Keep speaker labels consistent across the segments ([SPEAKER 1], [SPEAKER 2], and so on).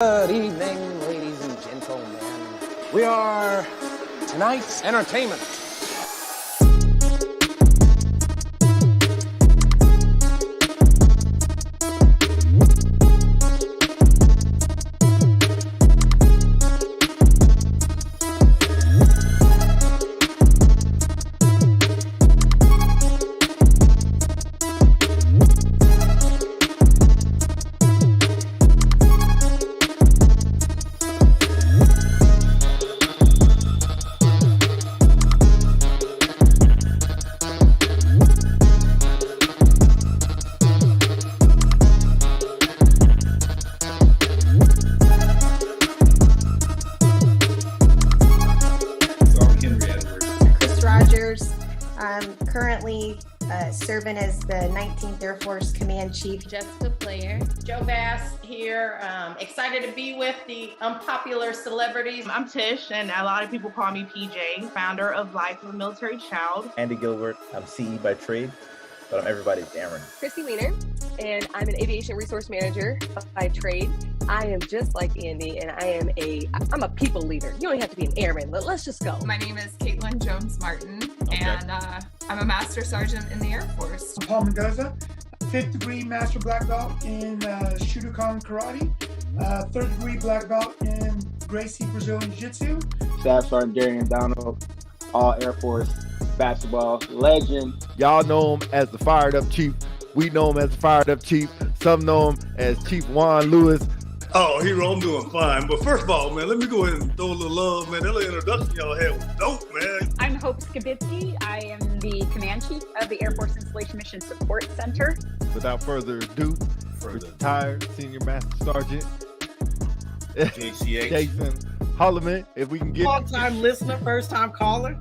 [SPEAKER 1] Good evening, ladies and gentlemen. We are tonight's entertainment.
[SPEAKER 2] I'm currently serving as the 19th Air Force Command Chief.
[SPEAKER 3] Jessica Player.
[SPEAKER 4] Joe Bass here. Excited to be with the unpopular celebrities.
[SPEAKER 5] I'm Tish, and a lot of people call me PJ, founder of Life of a Military Child.
[SPEAKER 6] Andy Gilbert. I'm CE by trade, but I'm everybody's Aaron.
[SPEAKER 7] Christy Wiener, and I'm an aviation resource manager by trade. I am just like Andy, and I'm a people leader. You don't have to be an airman, but let's just go.
[SPEAKER 8] My name is Caitlin Jones-Martin, and I'm a Master Sergeant in the Air Force.
[SPEAKER 9] I'm Paul Mendoza, 5th degree Master Black Belt in Shotokan Karate, 3rd degree Black Belt in Gracie Brazilian Jiu-Jitsu.
[SPEAKER 10] Staff Sergeant Darian Donald, all Air Force basketball legend.
[SPEAKER 11] Y'all know him as the Fired Up Chief. We know him as the Fired Up Chief. Some know him as Chief Juan Lewis.
[SPEAKER 12] Oh, hero, I'm doing fine. But first of all, man, let me go ahead and throw a little love, man. That little introduction y'all had was dope, man.
[SPEAKER 13] I'm Hope Skibitsky. I am the Command Chief of the Air Force Installation Mission Support Center.
[SPEAKER 11] Without further ado, retired Senior Master Sergeant
[SPEAKER 12] JCH.
[SPEAKER 11] Jason Holloman, if we can get...
[SPEAKER 14] Long-time listener, first-time caller.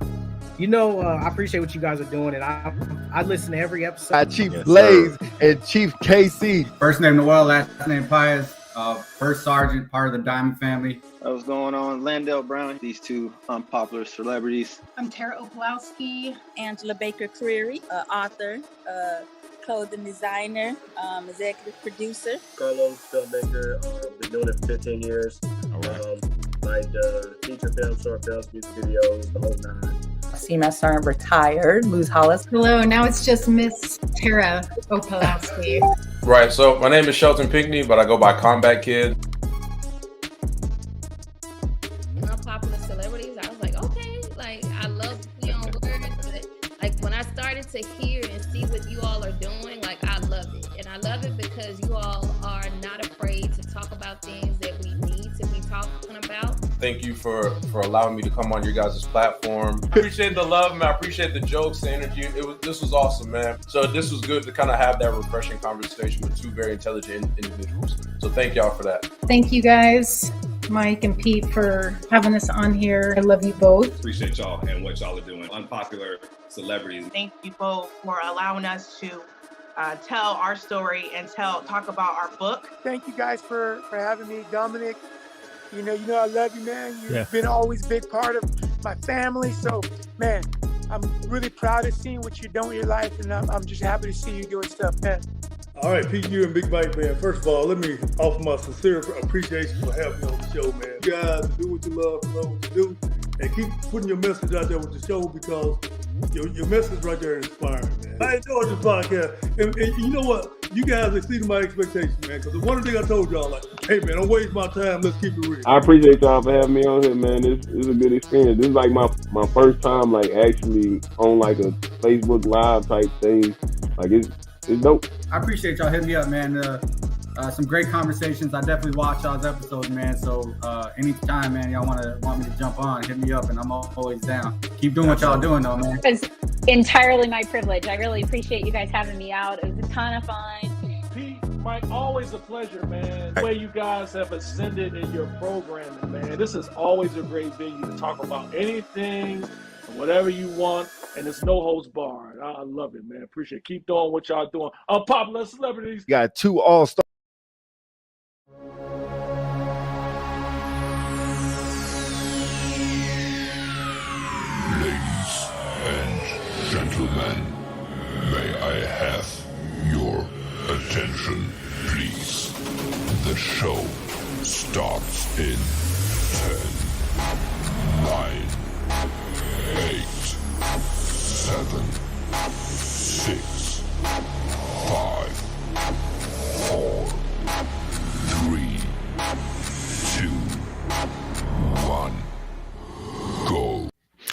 [SPEAKER 14] You know, I appreciate what you guys are doing, and I listen to every episode.
[SPEAKER 11] Chief Blaze and Chief KC.
[SPEAKER 15] First name Noel, last name Pius. First Sergeant, part of the Diamond family.
[SPEAKER 10] What's going on? Landell Brown, these two unpopular celebrities.
[SPEAKER 16] I'm Tara Opalowski.
[SPEAKER 17] Angela Baker Creary, author, clothing designer, executive producer.
[SPEAKER 18] Carlos, filmmaker, been doing it for 15 years. Like feature films, short films, music videos, the whole nine.
[SPEAKER 19] CMS Sergeant retired, Luz Hollis.
[SPEAKER 20] Hello, now it's just Miss Tara Opalowski.
[SPEAKER 5] Right, so my name is Shelton Pinckney, but I go by Combat Kid.
[SPEAKER 3] Unpopular celebrities, I was like, okay, like I love to be on words, but like when I started to hear and see what you all are doing, like I love it. And I love it because you all are not afraid to talk about things that we need to be talking about.
[SPEAKER 5] Thank you for allowing me to come on your guys' platform. I appreciate the love, man. I appreciate the jokes, the energy. This was awesome, man. So this was good to kind of have that refreshing conversation with two very intelligent individuals. So thank y'all for that.
[SPEAKER 20] Thank you guys, Mike and Pete, for having us on here. I love you both.
[SPEAKER 12] Appreciate y'all and what y'all are doing. Unpopular celebrities.
[SPEAKER 5] Thank you both for allowing us to tell our story and talk about our book.
[SPEAKER 9] Thank you guys for having me, Dominic. You know I love you, man. You've been always a big part of my family. So, man, I'm really proud of seeing what you're doing in your life, and I'm just happy to see you doing stuff, man.
[SPEAKER 12] All right, Pete, you and Big Mike, man. First of all, let me offer my sincere appreciation for having me on the show, man. You guys do what you love what you do, and keep putting your message out there with the show because your message right there is inspiring, man. I enjoyed this podcast, and you know what? You guys exceeded my expectations, man, because the one thing I told y'all, like, hey, man, don't waste my time. Let's keep it real.
[SPEAKER 10] I appreciate y'all for having me on here, man. It's a good experience. This is like my first time, like, actually on, like, a Facebook Live type thing. Like, it's dope.
[SPEAKER 15] I appreciate y'all hitting me up, man. Some great conversations. I definitely watch y'all's episodes, man. So anytime, man, y'all want me to jump on, hit me up, and I'm always down. Keep doing what y'all doing, though, man.
[SPEAKER 13] It's entirely my privilege. I really appreciate you guys having me out. It was a ton of fun.
[SPEAKER 7] Pete, Mike, always a pleasure, man. The way you guys have ascended in your programming, man. This is always a great venue to talk about anything, whatever you want, and it's no holds barred. I love it, man. Appreciate it. Keep doing what y'all doing. Unpopular celebrities.
[SPEAKER 11] You got two all-stars.
[SPEAKER 3] Ladies and gentlemen, may I have your attention, please? The show
[SPEAKER 21] starts in 10, 9, 8, 7, 6, 5, 4, 3, 2, 1, go.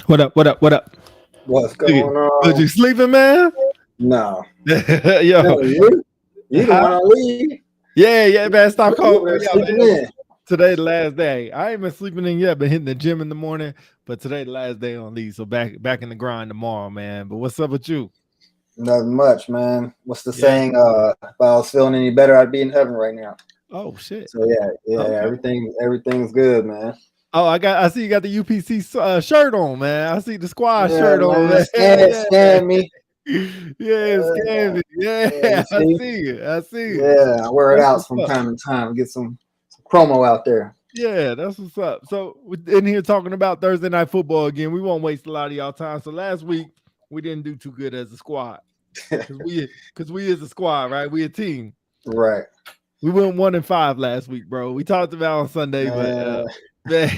[SPEAKER 11] What up? What up? What up?
[SPEAKER 22] What's going on?
[SPEAKER 11] Was you sleeping, man?
[SPEAKER 22] No.
[SPEAKER 11] Yo,
[SPEAKER 22] You the one on leave.
[SPEAKER 11] yeah, man. Stop calling me.
[SPEAKER 22] Sleeping in.
[SPEAKER 11] Today the last day. I ain't been sleeping in yet, been hitting the gym in the morning, but today the last day on leave. So back in the grind tomorrow, man. But what's up with you?
[SPEAKER 22] Nothing much, man. What's the saying? If I was feeling any better, I'd be in heaven right now.
[SPEAKER 11] Oh shit.
[SPEAKER 22] So yeah,
[SPEAKER 11] Okay.
[SPEAKER 22] everything's good, man.
[SPEAKER 11] Oh, I see you got the UPC shirt on, man. I see the squad
[SPEAKER 22] Yeah,
[SPEAKER 11] shirt on, man.
[SPEAKER 22] Scan me.
[SPEAKER 11] Yeah, scan me. Yeah, I see it. I see it.
[SPEAKER 22] Yeah, I wear it
[SPEAKER 11] That's
[SPEAKER 22] out
[SPEAKER 11] what's
[SPEAKER 22] from
[SPEAKER 11] up.
[SPEAKER 22] time to time. Get some promo out there.
[SPEAKER 11] Yeah, that's what's up. So we're in here talking about Thursday night football again. We won't waste a lot of y'all time. So last week we didn't do too good as a squad because we is a squad, right? We a team,
[SPEAKER 22] right?
[SPEAKER 11] We went 1-5 last week, bro. We talked about on Sunday, but man,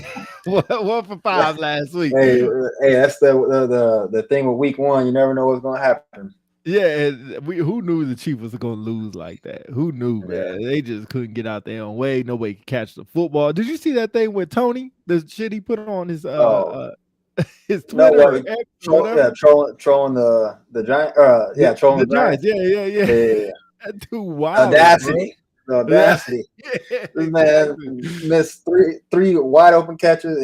[SPEAKER 11] 1 for 5 last week.
[SPEAKER 22] Hey, that's the thing with week one. You never know what's gonna happen.
[SPEAKER 11] Yeah, and who knew the Chiefs was gonna lose like that? Who knew, man? They just couldn't get out their own way. Nobody could catch the football. Did you see that thing with Tony? The shit he put on his his Twitter.
[SPEAKER 22] No, trolling the Giants. Trolling the
[SPEAKER 11] Giants.
[SPEAKER 22] Yeah.
[SPEAKER 11] That dude, wild.
[SPEAKER 22] Audacity. The audacity. This man missed three wide open catches.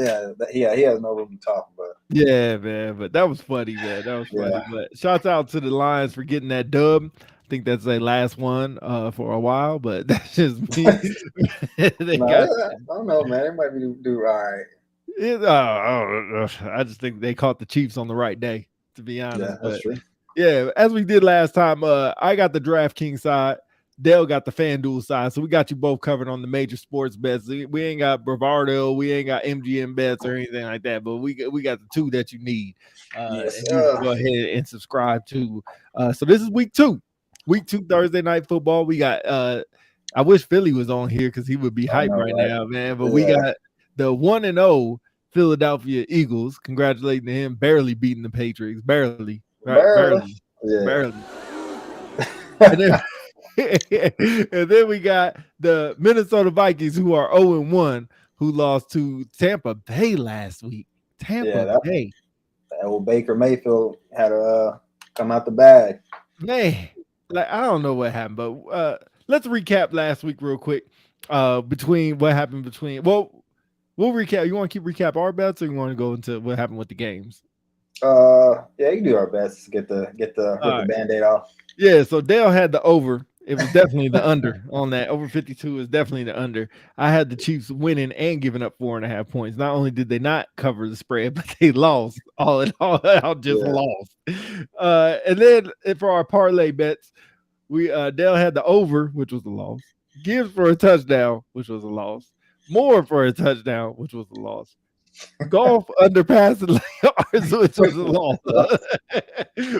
[SPEAKER 22] He has no room to talk about.
[SPEAKER 11] Yeah, man, but that was funny, man. That was funny.
[SPEAKER 22] Yeah.
[SPEAKER 11] But shouts out to the Lions for getting that dub. I think that's their last one for a while, but that's just me.
[SPEAKER 22] I don't know, man. It might be do all right.
[SPEAKER 11] I just think they caught the Chiefs on the right day, to be honest.
[SPEAKER 22] Yeah, that's true.
[SPEAKER 11] Yeah, as we did last time, I got the DraftKings side. Dale got the FanDuel side, so we got you both covered on the major sports bets. We ain't got Bravado, we ain't got MGM bets or anything like that, but we got the two that you need.
[SPEAKER 22] Yes,
[SPEAKER 11] and you can go ahead and subscribe to. So this is week 2 Thursday night football. We got. I wish Philly was on here because he would be hyped right now, man. But we got the 1-0 Philadelphia Eagles. Congratulating him, barely beating the Patriots, barely. And then we got the Minnesota Vikings, who are 0-1, who lost to Tampa Bay last week. Tampa Bay.
[SPEAKER 22] That old Baker Mayfield had to come out the bag.
[SPEAKER 11] Man, like I don't know what happened, but let's recap last week real quick. Between what happened between we'll recap. You want to keep recap our bets, or you want to go into what happened with the games?
[SPEAKER 22] You can do our best to get the Band-Aid off.
[SPEAKER 11] Yeah, so Dale had the over. It was definitely the under on that. Over 52 is definitely the under. I had the Chiefs winning and giving up 4.5 points. Not only did they not cover the spread, but they lost all in all. Lost. And then for our parlay bets, we Dale had the over, which was a loss. Gibbs for a touchdown, which was a loss. Moore for a touchdown, which was a loss. Golf under passing yards, which was a loss.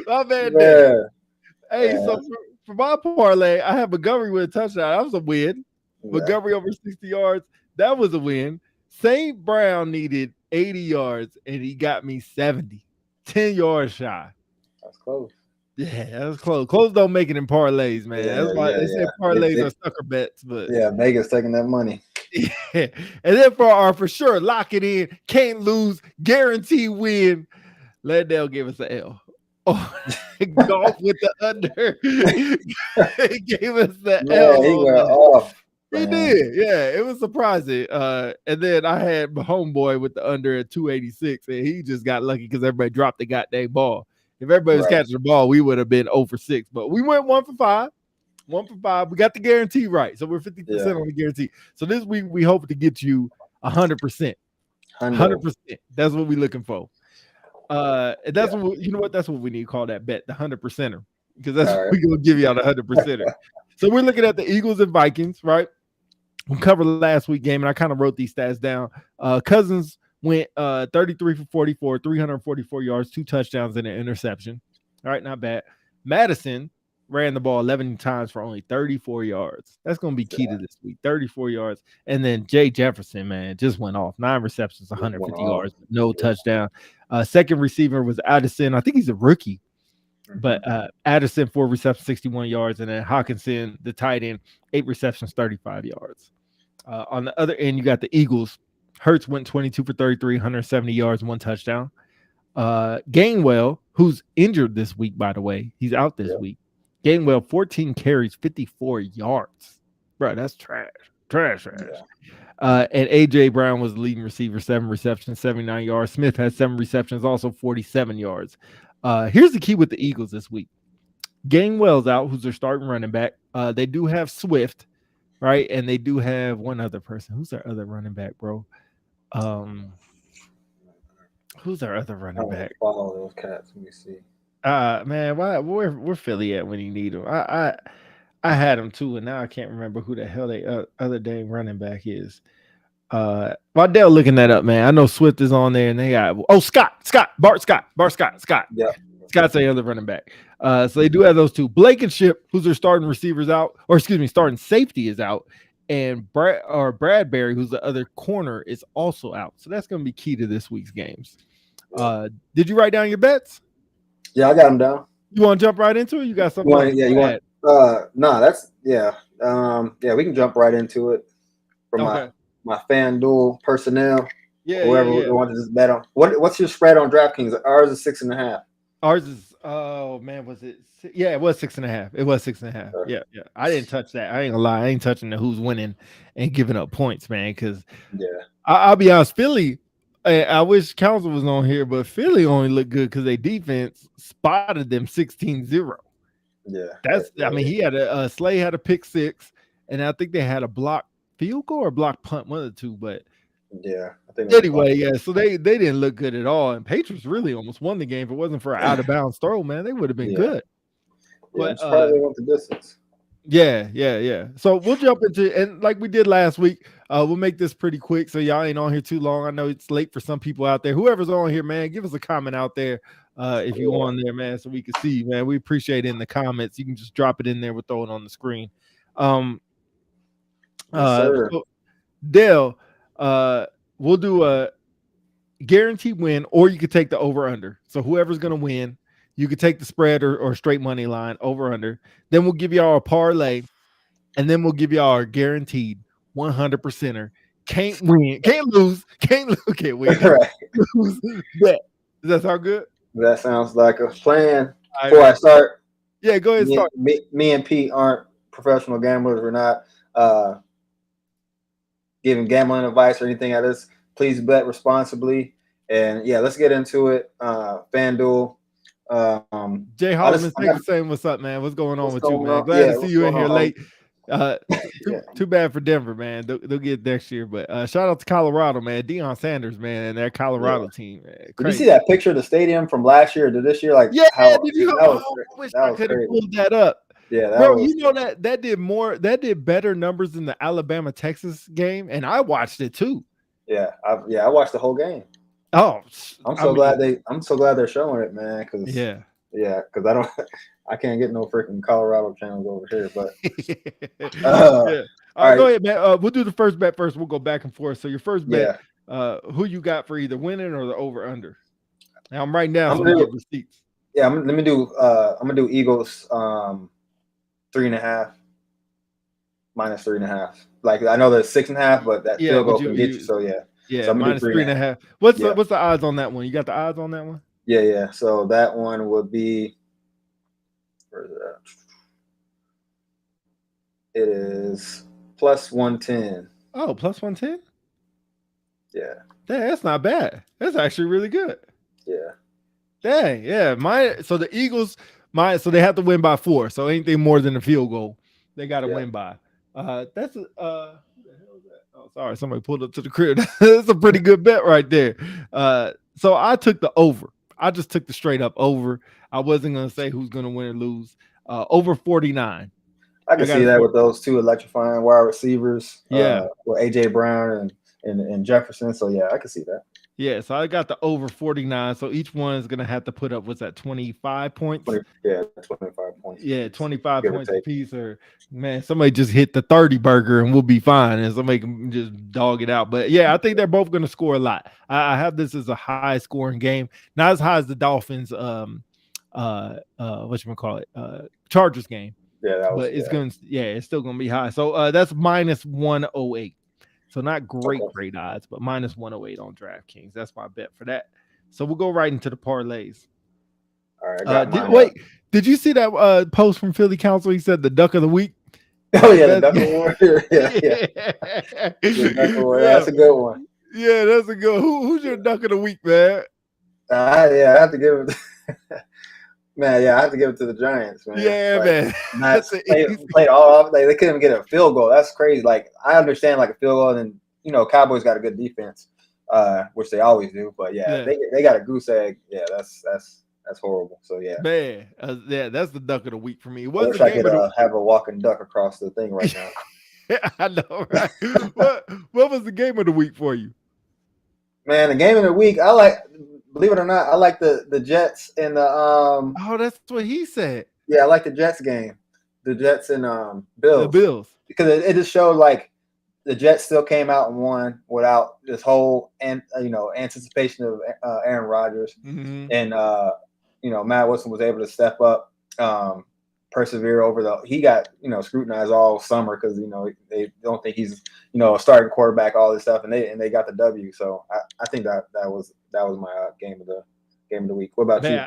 [SPEAKER 11] My man, hey, so for my parlay, I have Montgomery with a touchdown. That was a win. Montgomery over 60 yards. That was a win. St. Brown needed 80 yards, and he got me 70. 10 yards shy.
[SPEAKER 22] That's close.
[SPEAKER 11] Yeah, that was close. Close don't make it in parlays, man. That's why they say parlays are sucker bets. But
[SPEAKER 22] Vegas taking that money.
[SPEAKER 11] Yeah. And then for our for sure, lock it in, can't lose, guarantee win. Leddell gave us an L. Oh, golf with the under. He gave us the L.
[SPEAKER 22] He went off.
[SPEAKER 11] He did. Yeah, it was surprising. And then I had my homeboy with the under at 286, and he just got lucky because everybody dropped the goddamn ball. If everybody was catching the ball, we would have been 0 for 6. But we went 1 for 5. 1 for 5. We got the guarantee right. So we're 50% on the guarantee. So this week we hope to get you 100%. 100%. That's what we're looking for. And that's what you know what? That's what we need to call that bet, the 100%er. Because that's what we're gonna give you out 100%er. So we're looking at the Eagles and Vikings, right? We covered last week game, and I kind of wrote these stats down. Cousins went 33 for 44, 344 yards, 2 touchdowns, and an interception. All right, not bad. Madison ran the ball 11 times for only 34 yards. That's going to be key to this week. 34 yards. And then Jay Jefferson, man, just went off. 9 receptions, 150 yards, no touchdown. Second receiver was Addison. I think he's a rookie. But Addison, 4 receptions, 61 yards. And then Hawkinson, the tight end, 8 receptions, 35 yards. On the other end, you got the Eagles. Hurts went 22 for 33, 170 yards, 1 touchdown. Gainwell, who's injured this week, by the way, he's out this week. Gainwell, 14 carries, 54 yards. Bro, that's trash. And A.J. Brown was the leading receiver, 7 receptions, 79 yards. Smith had 7 receptions, also 47 yards. Here's the key with the Eagles this week. Gainwell's out, who's their starting running back. They do have Swift, right? And they do have one other person. Who's their other running back, bro? Who's our other running back?
[SPEAKER 22] Follow those cats. Let me see.
[SPEAKER 11] Man, where Philly at when you need them? I had them too, and now I can't remember who the hell they other dang running back is. While Dale looking that up, man, I know Swift is on there, and they got Bart Scott.
[SPEAKER 22] Yeah,
[SPEAKER 11] Scott's the other running back. So they do have those two. Blankenship, who's their starting receivers out, or excuse me, starting safety is out, and Bradbury, who's the other corner, is also out. So that's going to be key to this week's games. Did you write down your bets?
[SPEAKER 22] Yeah, I got them down.
[SPEAKER 11] You want to jump right into it? You got something?
[SPEAKER 22] We can jump right into it from my FanDuel personnel. Whoever wanted to bet on. What's your spread on DraftKings? Ours is 6.5.
[SPEAKER 11] Ours is was it? Yeah, it was 6.5. It was 6.5. Yeah. I didn't touch that. I ain't gonna lie. I ain't touching the who's winning and giving up points, man. Because I'll be honest, Philly. I wish Council was on here, but Philly only looked good because their defense spotted them 16-0.
[SPEAKER 22] Yeah,
[SPEAKER 11] I mean, he had Slay had a pick 6, and I think they had a block field goal or block punt, one of the two. But
[SPEAKER 22] I think
[SPEAKER 11] anyway, so they didn't look good at all. And Patriots really almost won the game. If it wasn't for an out of bounds throw, man, they would have been good.
[SPEAKER 22] But probably went the distance.
[SPEAKER 11] Yeah. So we'll jump into, and like we did last week, we'll make this pretty quick so y'all ain't on here too long. I know it's late for some people out there. Whoever's on here, man, give us a comment out there if you're on there, man, so we can see, man. We appreciate it in the comments. You can just drop it in there. We'll throw it on the screen. So Dale, we'll do a guaranteed win, or you could take the over-under. So whoever's going to win, you could take the spread or straight money line over-under. Then we'll give y'all a parlay, and then we'll give y'all our guaranteed 100%er. Can't win, can't lose, can't win.
[SPEAKER 22] Right.
[SPEAKER 11] Lose, bet. Does that sound good?
[SPEAKER 22] That sounds like a plan. Before I start,
[SPEAKER 11] go ahead. Start.
[SPEAKER 22] Me and Pete aren't professional gamblers. We're not giving gambling advice or anything like this. Please bet responsibly. And let's get into it. FanDuel.
[SPEAKER 11] Jay Holloman, thanks for saying what's up, man. What's going on with you, man? Glad to see you in here late. Too bad for Denver, man. They'll get next year. But shout out to Colorado, man. Deion Sanders, man, and that Colorado team, man.
[SPEAKER 22] Did you see that picture of the stadium from last year to this year? Like,
[SPEAKER 11] did you? I wish I could have pulled that up.
[SPEAKER 22] Yeah,
[SPEAKER 11] bro, you know that did better numbers than the Alabama-Texas game, and I watched it too.
[SPEAKER 22] Yeah, I watched the whole game.
[SPEAKER 11] Oh,
[SPEAKER 22] I'm so glad they're showing it, man. Because because I can't get no freaking Colorado channels over here. But
[SPEAKER 11] all right, go ahead, man. We'll do the first bet first. We'll go back and forth. So your first bet, who you got for either winning or the over under? Now I'm writing down so we get receipts.
[SPEAKER 22] Yeah, I'm gonna do Eagles 3.5 minus 3.5. Like I know there's 6.5, but that field goal can get you. So
[SPEAKER 11] yeah,
[SPEAKER 22] so
[SPEAKER 11] minus 3.5. What's the odds on that one? You got the odds on that one?
[SPEAKER 22] Yeah. So that one would be. Where is it at? It is plus 110.
[SPEAKER 11] Oh, plus 110?
[SPEAKER 22] Yeah.
[SPEAKER 11] That's not bad. That's actually really good.
[SPEAKER 22] Yeah.
[SPEAKER 11] Dang, yeah. So the Eagles, so they have to win by 4. So anything more than a field goal, they got to win by. That's who the hell is that? Oh, sorry, somebody pulled up to the crib. That's a pretty good bet right there. So I took the over. I just took the straight up over. I wasn't gonna say who's gonna win or lose. Over 49.
[SPEAKER 22] I can see that with those two electrifying wide receivers. With AJ Brown and Jefferson. So I can see that.
[SPEAKER 11] Yeah, so I got the over 49. So each one is gonna have to put up what's that 25 points?
[SPEAKER 22] 25 points.
[SPEAKER 11] Yeah, 25
[SPEAKER 22] Give or
[SPEAKER 11] points a
[SPEAKER 22] take.
[SPEAKER 11] piece. Or man, somebody just hit the 30 burger and we'll be fine. And somebody can just dog it out. But yeah, I think they're both gonna score a lot. I have this as a high scoring game, not as high as the Dolphins whatchamacallit, Chargers game.
[SPEAKER 22] Yeah, that was.
[SPEAKER 11] But it's still gonna be high. So that's minus 108. So not great odds, but minus 108 on DraftKings. That's my bet for that. So we'll go right into the parlays.
[SPEAKER 22] All right.
[SPEAKER 11] Wait, did you see that post from Philly Council? He said the duck of the week.
[SPEAKER 22] Oh yeah, the duck award. Yeah. The duck award. That's a good one.
[SPEAKER 11] Yeah, that's a good. Who's your duck of the week, man?
[SPEAKER 22] I have to give it. Man, I have to give it to the Giants, man.
[SPEAKER 11] Yeah, man.
[SPEAKER 22] Played all off. Like, they couldn't even get a field goal. That's crazy. Like, I understand like a field goal, and Cowboys got a good defense, which they always do. But they got a goose egg. Yeah, that's horrible. So yeah,
[SPEAKER 11] man, that's the duck of the week for me.
[SPEAKER 22] I wish I could have a walking duck across the thing right now.
[SPEAKER 11] I know, right? What was the game of the week for you?
[SPEAKER 22] Man, the game of the week, believe it or not, I like the Jets and the
[SPEAKER 11] Oh, that's what he said.
[SPEAKER 22] Yeah, I like the Jets game. The Jets and Bills.
[SPEAKER 11] The Bills.
[SPEAKER 22] Because it just showed like the Jets still came out and won without this whole anticipation of Aaron Rodgers.
[SPEAKER 11] Mm-hmm.
[SPEAKER 22] And Matt Wilson was able to step up, persevere over he got scrutinized all summer because they don't think he's a starting quarterback, all this stuff, and they got the W. So I think that was my game of the week. What about you?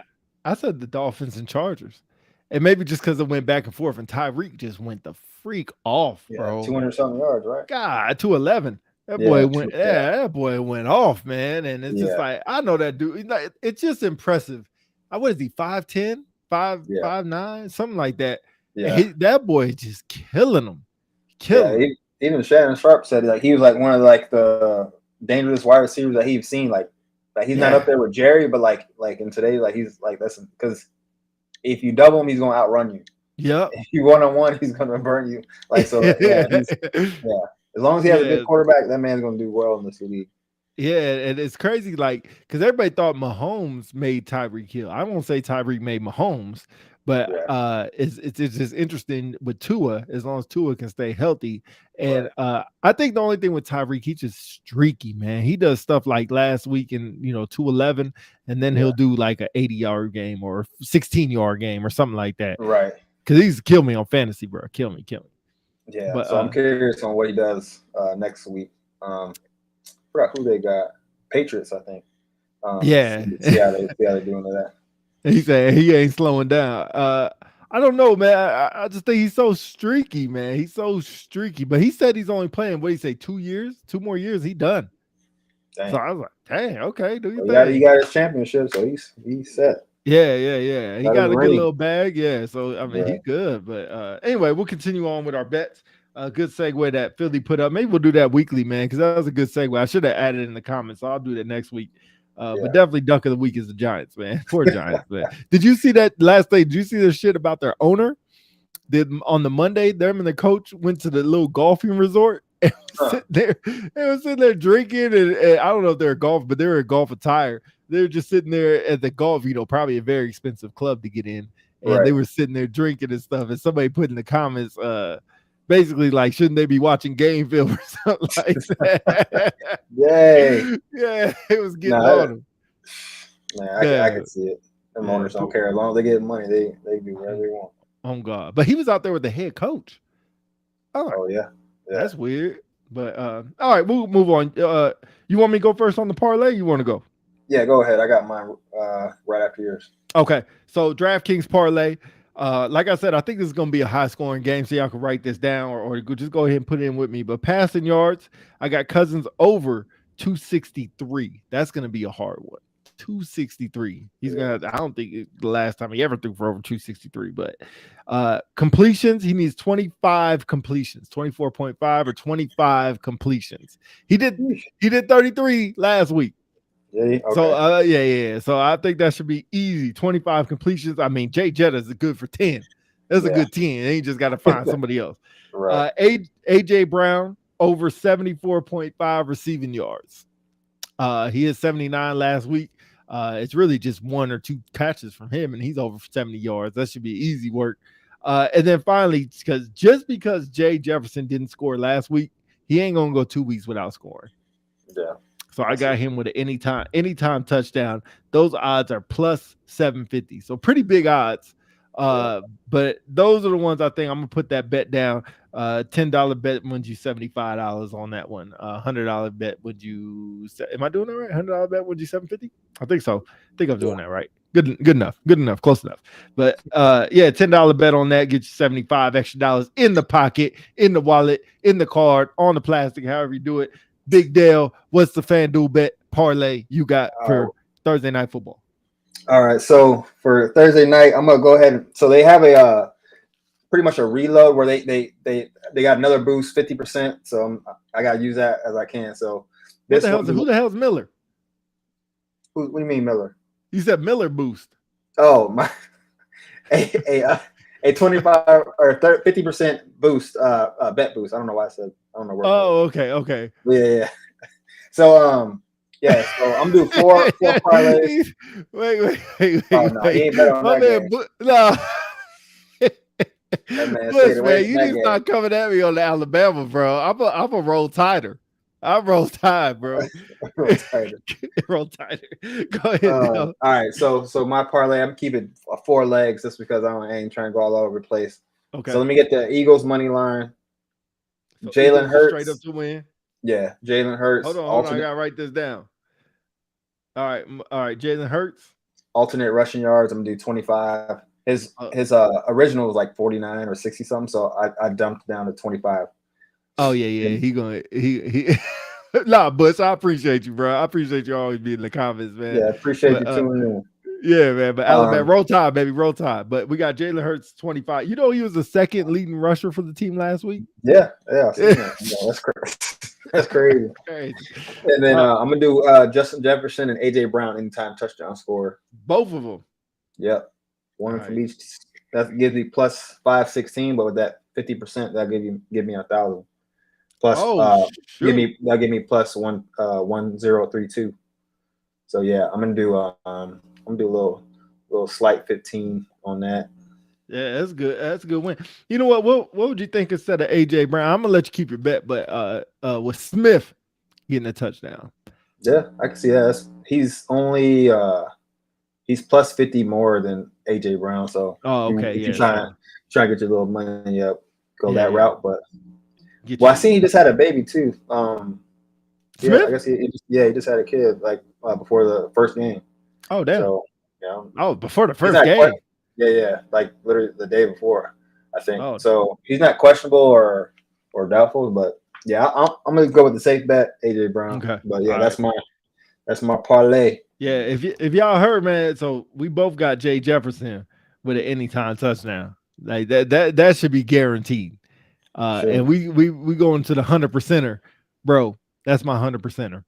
[SPEAKER 11] I said the Dolphins and Chargers, and maybe just because it went back and forth, and Tyreek just went the freak off, bro.
[SPEAKER 22] 200-something yards, right?
[SPEAKER 11] God, 211. That boy went off, man, and it's just like I know that dude. It's just impressive. What is he? 5'10", 5'9", something like that.
[SPEAKER 22] Yeah,
[SPEAKER 11] that boy is just killing him.
[SPEAKER 22] Even Shannon Sharp said he was like one of the dangerous wide receivers that he's seen. Like he's not up there with Jerry, but like in today, he's like that's because if you double him, he's gonna outrun you.
[SPEAKER 11] Yeah.
[SPEAKER 22] If you 1-on-1, he's gonna burn you. As long as he has a good quarterback, that man's gonna do well in this league.
[SPEAKER 11] Yeah, and it's crazy, because everybody thought Mahomes made Tyreek Hill. I won't say Tyreek made Mahomes, but it's just interesting with Tua, as long as Tua can stay healthy. And I think the only thing with Tyreek, he's just streaky, man. He does stuff like last week in 211, and then he'll do like an 80-yard game or a 16-yard game or something like that.
[SPEAKER 22] Right.
[SPEAKER 11] Because he's killed me on fantasy, bro. Kill me.
[SPEAKER 22] Yeah. But, so I'm curious on what he does next week. Forgot who they got. Patriots, I think. See how they're doing with that.
[SPEAKER 11] He said he ain't slowing down. I don't know, man. I just think he's so streaky, man. He's so streaky. But he said he's only playing, what did he say, 2 years? 2 more years, he done.
[SPEAKER 22] Dang.
[SPEAKER 11] So I was like, dang, okay, do your thing.
[SPEAKER 22] He got his championship, so he's set.
[SPEAKER 11] Yeah. He got a good little bag. Yeah. So I mean, he's good. But anyway, we'll continue on with our bets. Good segue that Philly put up. Maybe we'll do that weekly, man, because that was a good segue. I should have added it in the comments, so I'll do that next week. But definitely duck of the week is the Giants, man. Poor Giants, man. Did you see that last day? Did you see the shit about their owner? On the Monday, them and the coach went to the little golfing resort and they were sitting there drinking, and I don't know if they're golf, but they were in golf attire. They were just sitting there at the golf, probably a very expensive club to get in. And they were sitting there drinking and stuff. And somebody put in the comments, basically like, shouldn't they be watching game film or something like that?
[SPEAKER 22] Yay.
[SPEAKER 11] Yeah, it was getting on them.
[SPEAKER 22] Man, I can see it. Them owners don't care. As long as they get money, they do whatever they want.
[SPEAKER 11] Oh God. But he was out there with the head coach.
[SPEAKER 22] Oh yeah.
[SPEAKER 11] That's weird. But all right, we'll move on. You want me to go first on the parlay? You want to go?
[SPEAKER 22] Yeah, go ahead. I got mine right after yours.
[SPEAKER 11] Okay. So DraftKings parlay. Like I said, I think this is going to be a high-scoring game, so y'all can write this down or just go ahead and put it in with me. But passing yards, I got Cousins over 263. That's going to be a hard one. 263. He's going to, I don't think the last time he ever threw for over 263. But completions, he needs 25 completions, 24.5 or 25 completions. He did 33 last week.
[SPEAKER 22] Okay.
[SPEAKER 11] So So I think that should be easy. 25 completions. I mean, Jay Jetta is good for 10. That's a good 10. He just got to find somebody else.
[SPEAKER 22] Right.
[SPEAKER 11] AJ Brown over 74.5 receiving yards. He is 79 last week. It's really just 1 or 2 catches from him, and he's over 70 yards. That should be easy work. And then finally, because Jay Jefferson didn't score last week, he ain't gonna go 2 weeks without scoring.
[SPEAKER 22] Yeah.
[SPEAKER 11] So I got him with an anytime touchdown. Those odds are plus 750. So pretty big odds. But those are the ones I think I'm gonna put that bet down. $10 bet wins you $75 on that one. $100 bet would you? Am I doing that right? $100 bet wins you $750. I think so. I think I'm doing that right. Good enough. Close enough. But yeah, $10 bet on that gets you 75 extra dollars in the pocket, in the wallet, in the card, on the plastic, however you do it. Big Dale, what's the FanDuel bet parlay you got for Thursday Night Football?
[SPEAKER 22] All right, so for Thursday night, I'm gonna go ahead. So they have a pretty much a reload where they got another boost, 50%. So I gotta use that as I can. So
[SPEAKER 11] who the hell's Miller?
[SPEAKER 22] What do you mean Miller?
[SPEAKER 11] You said Miller boost.
[SPEAKER 22] Oh my, a 25 or 50% boost, bet boost. I don't know why I said. I don't know where.
[SPEAKER 11] Oh, okay.
[SPEAKER 22] Yeah. So yeah, so I'm doing four parlays.
[SPEAKER 11] Wait.
[SPEAKER 22] Oh, no, he ain't better on that game.
[SPEAKER 11] No.
[SPEAKER 22] Bush,
[SPEAKER 11] man, you need to start coming at me on the Alabama, bro. I'm a roll tighter. I roll tide, bro. Roll tighter. Go ahead.
[SPEAKER 22] All right, so my parlay, I'm keeping 4 legs just because I ain't trying to go all over the place.
[SPEAKER 11] Okay.
[SPEAKER 22] So let me get the Eagles money line.
[SPEAKER 11] So
[SPEAKER 22] Jalen Hurts
[SPEAKER 11] straight up to win.
[SPEAKER 22] Yeah, Jalen Hurts.
[SPEAKER 11] Hold on. I gotta write this down. All right. Jalen Hurts.
[SPEAKER 22] Alternate rushing yards. I'm gonna do 25. His original was like 49 or 60 something, so I dumped down to 25.
[SPEAKER 11] Oh yeah. He Nah, Butch, I appreciate you, bro. I appreciate you always being in the comments, man.
[SPEAKER 22] Yeah, appreciate you tuning in.
[SPEAKER 11] Yeah, man. But Alabama, roll tide, baby, roll tide. But we got Jalen Hurts 25. You know, he was the second leading rusher for the team last week.
[SPEAKER 22] Yeah. That's crazy. That's crazy. And then I'm gonna do Justin Jefferson and AJ Brown anytime touchdown score.
[SPEAKER 11] Both of them.
[SPEAKER 22] Yep. One from each. That gives me plus 516, but with that 50%, that give me 1,000. Plus, give me plus 1032. So yeah, I'm gonna do a little slight 15 on that.
[SPEAKER 11] Yeah, that's good. That's a good win. You know what? What would you think instead of AJ Brown? I'm gonna let you keep your bet, but with Smith getting a touchdown.
[SPEAKER 22] Yeah, I can see that. He's only he's plus 50 more than AJ Brown. So if you're trying to get your little money up, go that route. But I seen he just had a baby too. Yeah, I guess he just had a kid like before the first game.
[SPEAKER 11] Oh damn.
[SPEAKER 22] So, yeah.
[SPEAKER 11] Oh, before the first game.
[SPEAKER 22] Yeah, like literally the day before, I think. Oh. So he's not questionable or doubtful, but yeah, I'm gonna go with the safe bet, AJ Brown. Okay. But yeah, that's my parlay.
[SPEAKER 11] Yeah, if y'all heard, man, so we both got Jay Jefferson with an anytime touchdown. Like that should be guaranteed. Sure. And we going to the 100%er, bro. That's my 100%er.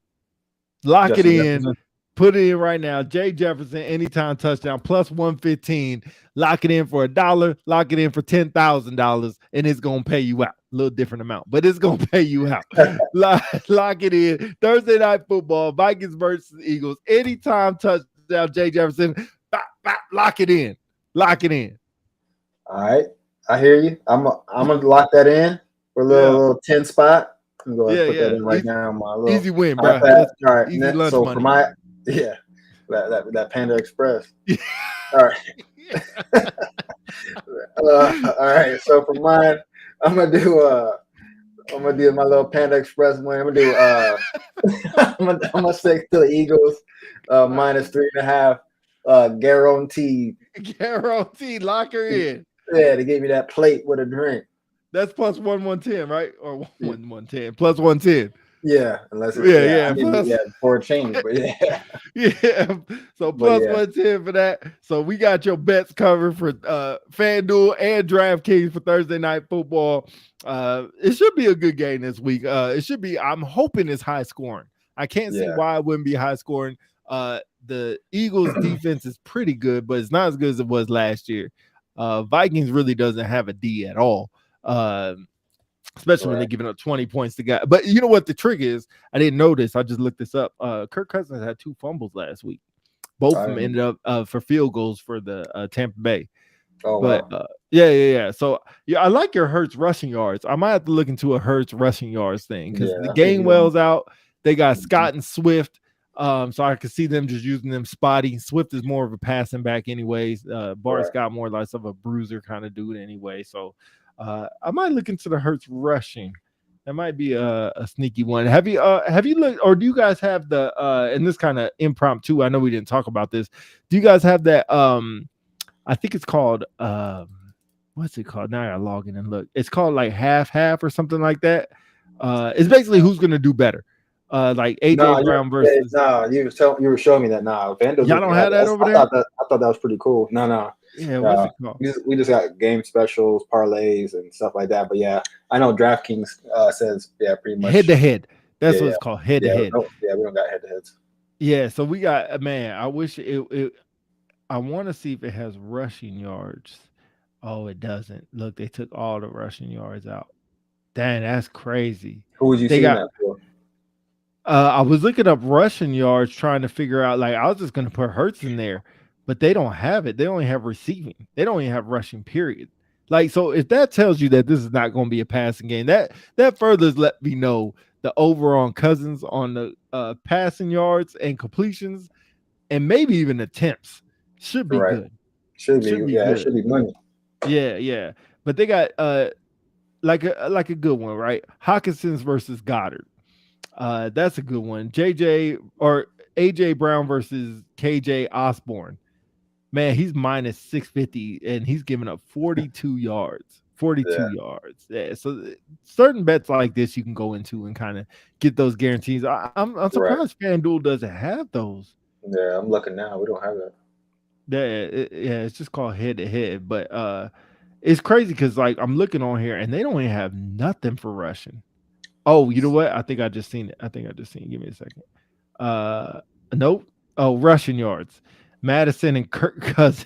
[SPEAKER 11] Lock it in. Jefferson. Put it in right now. Jay Jefferson, anytime touchdown, plus 115. Lock it in for $1. Lock it in for $10,000, and it's gonna pay you out. A little different amount, but it's gonna pay you out. Lock it in. Thursday Night Football, Vikings versus Eagles. Anytime touchdown, Jay Jefferson. Lock it in. Lock it in.
[SPEAKER 22] All right, I hear you. I'm gonna lock that in for a little 10 spot. I'm gonna put that in right now. My little
[SPEAKER 11] easy win, bro.
[SPEAKER 22] All right,
[SPEAKER 11] easy lunch
[SPEAKER 22] so
[SPEAKER 11] money.
[SPEAKER 22] For my that Panda Express. All right. All right. So for mine, I'm gonna do my little Panda Express win. I'm gonna do I'm gonna stick to the Eagles minus 3.5 guaranteed.
[SPEAKER 11] Guaranteed. Lock her in.
[SPEAKER 22] Yeah, they gave me that plate with a drink.
[SPEAKER 11] That's plus 110, right? Or 110 plus 110.
[SPEAKER 22] Yeah, unless it's for a change, but
[SPEAKER 11] yeah. So plus 110 for that. So we got your bets covered for FanDuel and DraftKings for Thursday Night Football. It should be a good game this week. It should be. I'm hoping it's high scoring. I can't see why it wouldn't be high scoring. The Eagles defense is pretty good, but it's not as good as it was last year. Vikings really doesn't have a D at all. especially when they're giving up 20 points to guy. But you know what the trick is? I didn't know this. I just looked this up. Kirk Cousins had 2 fumbles last week. Both of them ended up for field goals for the Tampa Bay.
[SPEAKER 22] Oh,
[SPEAKER 11] but
[SPEAKER 22] wow.
[SPEAKER 11] yeah. So yeah, I like your Hurts rushing yards. I might have to look into a Hurts rushing yards thing because the Gainwell's out. They got Scott and Swift. So I could see them just using them spotty. Swift is more of a passing back, anyways. Bart Scott more like of a bruiser kind of dude, anyway. So I might look into the Hurts rushing. That might be a sneaky one. Have you looked, or do you guys have the and this kind of impromptu? I know we didn't talk about this. Do you guys have that? I think it's called what's it called? Now I gotta log in and look. It's called like half or something like that. It's basically who's gonna do better. Like AJ Brown versus.
[SPEAKER 22] You were showing me that now. FanDuel
[SPEAKER 11] Y'all don't have that over there.
[SPEAKER 22] I thought that was pretty cool. No.
[SPEAKER 11] Yeah, what's it called?
[SPEAKER 22] We just got game specials, parlays, and stuff like that. But yeah, I know DraftKings says pretty much
[SPEAKER 11] head to head. That's what it's called, head to head.
[SPEAKER 22] Yeah, we don't got head to heads.
[SPEAKER 11] Yeah, so we got I wish it. I want to see if it has rushing yards. Oh, it doesn't. Look, they took all the rushing yards out. Dang, that's crazy.
[SPEAKER 22] Who would you see that for?
[SPEAKER 11] I was looking up rushing yards, trying to figure out. Like, I was just gonna put Hurts in there, but they don't have it. They only have receiving. They don't even have rushing. Period. Like, so if that tells you that this is not going to be a passing game, that further let me know the over on Cousins on the passing yards and completions, and maybe even attempts should be good.
[SPEAKER 22] Should be good. It should be money.
[SPEAKER 11] Yeah. But they got like a good one, right? Hawkinson's versus Goddard. That's a good one. AJ Brown versus KJ Osborne. Man, he's minus 650 and he's giving up 42 yards. 42 yards. Yeah. So certain bets like this you can go into and kind of get those guarantees. I'm surprised FanDuel doesn't have those.
[SPEAKER 22] Yeah, I'm looking now. We don't have that.
[SPEAKER 11] Yeah, it's just called head to head. But it's crazy because like I'm looking on here and they don't even have nothing for rushing. Oh, you know what? I think I just seen it. Give me a second. Nope. Oh, rushing yards. Madison and Kirk Cousins.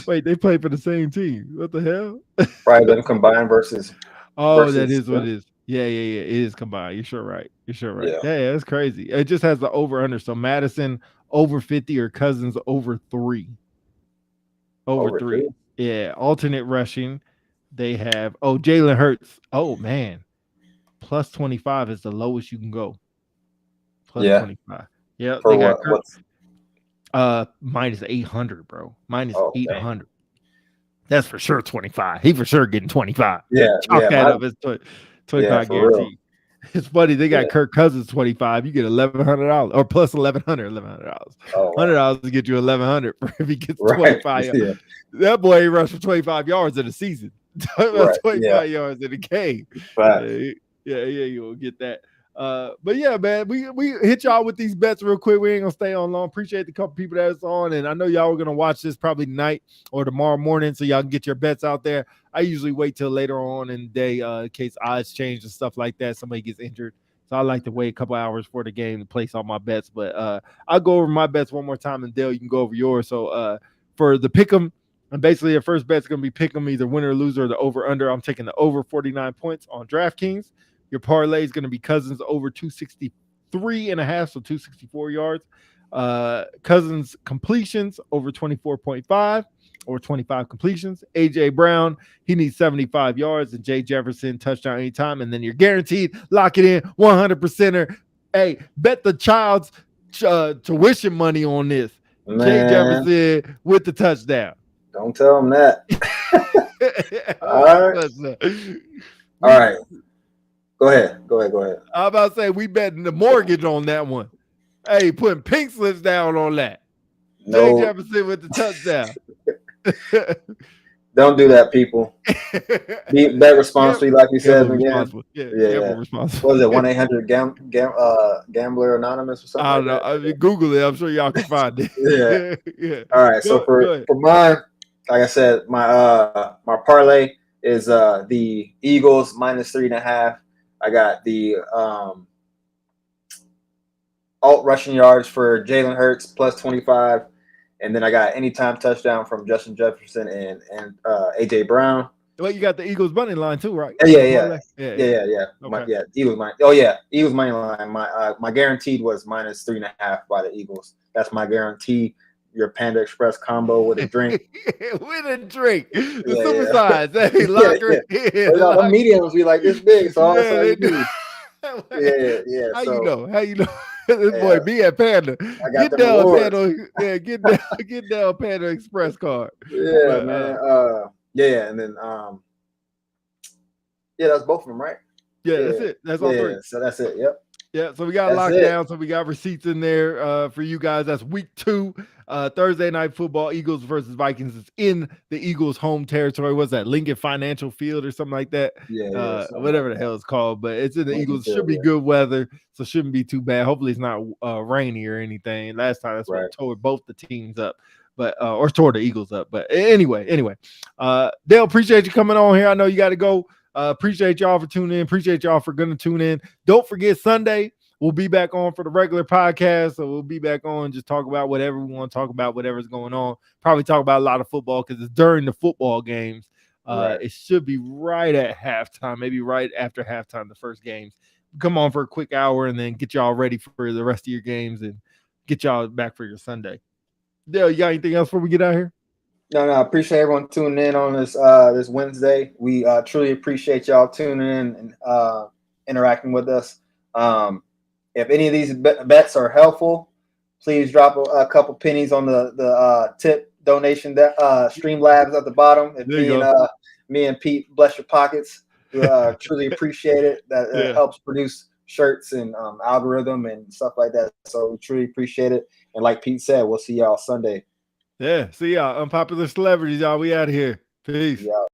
[SPEAKER 11] Wait, they play for the same team. What the hell?
[SPEAKER 22] Probably them combined versus.
[SPEAKER 11] That is what it is. Yeah. It is combined. You're sure right. Yeah, that's crazy. It just has the over under. So Madison over 50 or Cousins over 3. Over 3. Yeah. Alternate rushing. They have Jalen Hurts. Oh man. Plus 25 is the lowest you can go. Plus 25. Yeah.
[SPEAKER 22] For
[SPEAKER 11] they got
[SPEAKER 22] minus
[SPEAKER 11] 800, bro. Minus 800. That's for sure 25. He for sure getting 25.
[SPEAKER 22] Yeah.
[SPEAKER 11] Chalk that up as 25 guaranteed. It's funny. They got Kirk Cousins 25. You get $1,100 or plus $1,100. $100 to get you $1,100 if he gets 25.
[SPEAKER 22] Yeah.
[SPEAKER 11] That boy rushed for 25 yards in a season. 25 yards in a game. Yeah, you'll get that. But yeah, man, we hit y'all with these bets real quick. We ain't gonna stay on long. Appreciate the couple people that's on, and I know y'all are gonna watch this probably tonight or tomorrow morning, so y'all can get your bets out there. I usually wait till later on in the day in case odds change and stuff like that. Somebody gets injured, so I like to wait a couple hours for the game to place all my bets. But I'll go over my bets one more time, and Dale, you can go over yours. So for the pick'em, and basically the first bet's gonna be pick'em, either winner or loser or the over under. I'm taking the over 49 points on DraftKings. Your parlay is going to be Cousins over 263.5, so 264 yards. Cousins completions over 24.5 or 25 completions. AJ Brown, he needs 75 yards, and Jay Jefferson touchdown anytime. And then you're guaranteed, lock it in, 100%er. Hey, bet the child's tuition money on this.
[SPEAKER 22] Man.
[SPEAKER 11] Jay Jefferson with the touchdown.
[SPEAKER 22] Don't tell him that. All right. Go ahead.
[SPEAKER 11] I'm about to say we betting the mortgage on that one. Hey, putting pink slips down on that.
[SPEAKER 22] No.
[SPEAKER 11] Jay Jefferson with the touchdown.
[SPEAKER 22] Don't do that, people. Bet responsibly, like you said again.
[SPEAKER 11] Yeah. Responsible.
[SPEAKER 22] What is it? 1-800 Gambler Anonymous or something?
[SPEAKER 11] I don't know. I mean, Google it. I'm sure y'all can find it.
[SPEAKER 22] Yeah. All right. So for mine, like I said, my parlay is the Eagles minus 3.5. I got the alt rushing yards for Jalen Hurts plus 25, and then I got anytime touchdown from Justin Jefferson and AJ Brown.
[SPEAKER 11] Well, you got the Eagles money line too, right?
[SPEAKER 22] Yeah.
[SPEAKER 11] Okay.
[SPEAKER 22] Eagles money. Oh yeah, Eagles money line. My guaranteed was -3.5 by the Eagles. That's my guarantee. Your Panda Express combo with a drink.
[SPEAKER 11] With a drink. The
[SPEAKER 22] Yeah,
[SPEAKER 11] super
[SPEAKER 22] yeah.
[SPEAKER 11] size. Hey, locker.
[SPEAKER 22] But no, the mediums be like this big, so that's all you
[SPEAKER 11] do.
[SPEAKER 22] need. Yeah.
[SPEAKER 11] How
[SPEAKER 22] So
[SPEAKER 11] you know? How you know? This boy be at Panda.
[SPEAKER 22] I got
[SPEAKER 11] Get
[SPEAKER 22] the
[SPEAKER 11] down
[SPEAKER 22] rewards.
[SPEAKER 11] Panda. Yeah, get down Panda Express card.
[SPEAKER 22] Yeah,
[SPEAKER 11] But,
[SPEAKER 22] man. And then that's both of them, right?
[SPEAKER 11] Yeah, that's it. That's all three.
[SPEAKER 22] So that's it. Yep.
[SPEAKER 11] Yeah, so we got locked down. So we got receipts in there for you guys. That's week 2, Thursday night football. Eagles versus Vikings. It's in the Eagles' home territory. What's that? Lincoln Financial Field or something like that. Whatever the hell it's called. But it's in the Eagles. Should be good weather, so shouldn't be too bad. Hopefully it's not rainy or anything. Last time that's what tore both the teams up, but or tore the Eagles up. But anyway, Dale, appreciate you coming on here. I know you got to go. Appreciate y'all for tuning in. Appreciate y'all for gonna tune in. Don't forget Sunday we'll be back on for the regular podcast. So we'll be back on, just talk about whatever we want to talk about, whatever's going on. Probably talk about a lot of football because it's during the football games. It should be right at halftime, maybe right after halftime, the first games. Come on for a quick hour and then get y'all ready for the rest of your games and get y'all back for your Sunday. Dale, you got anything else before we get out here?
[SPEAKER 22] No, I appreciate everyone tuning in on this this Wednesday. We truly appreciate y'all tuning in and interacting with us. If any of these bets are helpful, please drop a couple pennies on the tip donation Streamlabs at the bottom. If me and Pete bless your pockets, we truly appreciate it. That helps produce shirts and algorithm and stuff like that. So we truly appreciate it. And like Pete said, we'll see y'all Sunday.
[SPEAKER 11] Yeah, see y'all. Unpopular celebrities, y'all. We out of here. Peace.
[SPEAKER 22] Yeah.